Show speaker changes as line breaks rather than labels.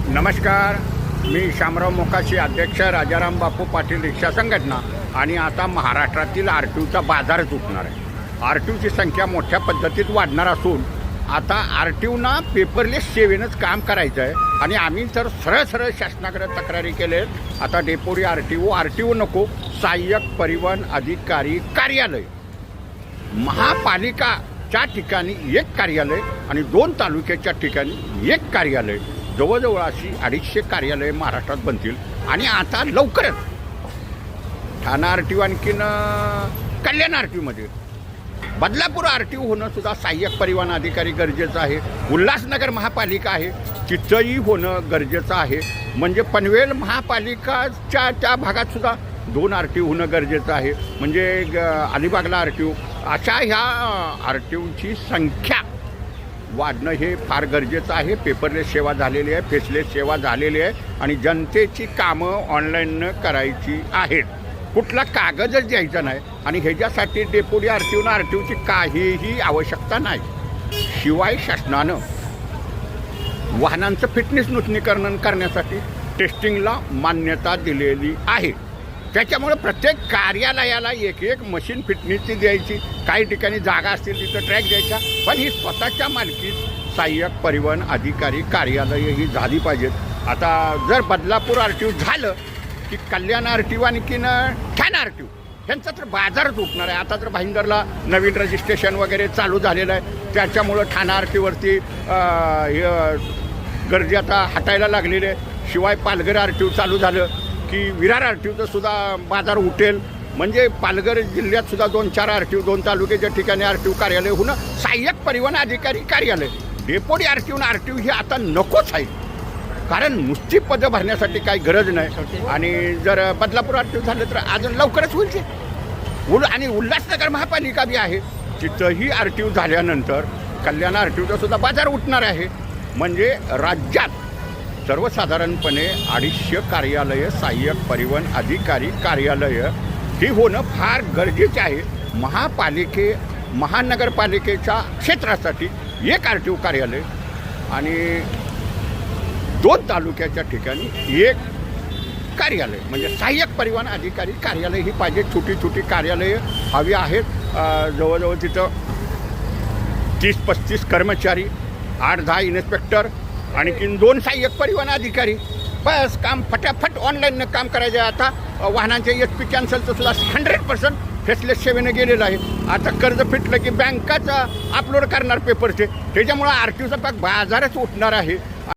नमस्कार, मी शामराव मोकाशी, अध्यक्ष राजाराम बापू पाटील रिक्षा संघटना. आणि आता महाराष्ट्रातील आरटीओचा बाजारच उठणार आहे. आरटीओची संख्या मोठ्या पद्धतीत वाढणार असून आता आरटीओना पेपरलेस सेवेनंच काम करायचं आहे. आणि आम्ही तर सरळ शासनाकडे तक्रारी केल्या आहेत. आता डेपोटी आरटीओ नको, सहाय्यक परिवहन अधिकारी कार्यालय, महापालिकाच्या ठिकाणी एक कार्यालय आणि 2 तालुक्याच्या ठिकाणी एक कार्यालय, जवळजवळ अशी 250 कार्यालय महाराष्ट्रात बनतील. आणि आता लवकरच ठाणा आरटीओ आणखीन कल्याण आरटीओमध्ये बदलापूर आरटीओ होणं सुद्धा सहाय्यक परिवहन अधिकारी गरजेचं आहे. उल्हासनगर महापालिका आहे तिथंही होणं गरजेचं आहे. म्हणजे पनवेल महापालिकाच्या त्या भागात सुद्धा 2 आरटीओ होणं गरजेचं आहे. म्हणजे अलिबागला आरटीओ, अशा ह्या आरटीओची संख्या वाढणं हे फार गरजेचं आहे. पेपरलेस सेवा झालेली आहे, फेसलेस सेवा झालेली आहे आणि जनतेची कामं ऑनलाईननं करायची आहेत. कुठला कागदच द्यायचा नाही. आणि ह्याच्यासाठी डेपोटी आरटीओची काहीही आवश्यकता नाही. शिवाय शासनानं वाहनांचं फिटनेस नूतनीकरण करण्यासाठी टेस्टिंगला मान्यता दिलेली आहे. त्याच्यामुळे प्रत्येक कार्यालयाला एक मशीन फिटनेसची द्यायची. काही ठिकाणी जागा असतील तिथं ट्रॅक द्यायचा, पण ही स्वतःच्या मालकीत सहाय्यक परिवहन अधिकारी कार्यालय ही झाली पाहिजेत. आता जर बदलापूर आरटीओ झालं की कल्याण आरटीओ आणखीन ठाणा आरटीओ ह्यांचा तर बाजारच उठणार आहे. आता तर भाईंदरला नवीन रजिस्ट्रेशन वगैरे चालू झालेलं आहे. त्याच्यामुळं ठाणा आरटीओवरती गर्दी आता हटायला लागलेली आहे. शिवाय पालघर आरटीओ चालू झालं की विरार आरटीओचं सुद्धा बाजार उठेल. म्हणजे पालघर जिल्ह्यात सुद्धा 2-4 आरटीओ, 2 तालुक्याच्या ठिकाणी आरटीओ कार्यालय होणं, सहाय्यक परिवहन अधिकारी कार्यालय. डेपोटी आरटीओ हे आता नकोच आहे. कारण नुसती पदं भरण्यासाठी काही गरज नाही. आणि जर बदलापूर आरटीओ झालं तर अजून लवकरच होईल ते. आणि उल्हासनगर महापालिका बी आहे तिथंही आरटीओ झाल्यानंतर कल्याण आरटीओचा सुद्धा बाजार उठणार आहे. म्हणजे राज्यात सर्वसाधारणपणे 250 कार्यालय, सहाय्यक परिवहन अधिकारी कार्यालय ही होणं फार गरजेचे आहे. महानगरपालिकेच्या क्षेत्रासाठी एक आरटीओ कार्यालय आणि 2 तालुक्याच्या ठिकाणी एक कार्यालय, म्हणजे सहाय्यक परिवहन अधिकारी कार्यालय ही पाहिजे. छोटी कार्यालय हवी आहेत. जवळजवळ तिथं 30-35 कर्मचारी, 8-10 इन्स्पेक्टर, आणखीन 2 सहाय्यक परिवहन अधिकारी. बस काम फटाफट ऑनलाईननं काम करायचं आहे. आता वाहनांचे SP कॅन्सलचं सुद्धा 100% फेसलेस सेवेनं गेलेलं आहे. आता कर्ज फिटलं की बँकाच अपलोड करणार पेपरचे. त्याच्यामुळं आरटीओचा बाजारच उठणार आहे.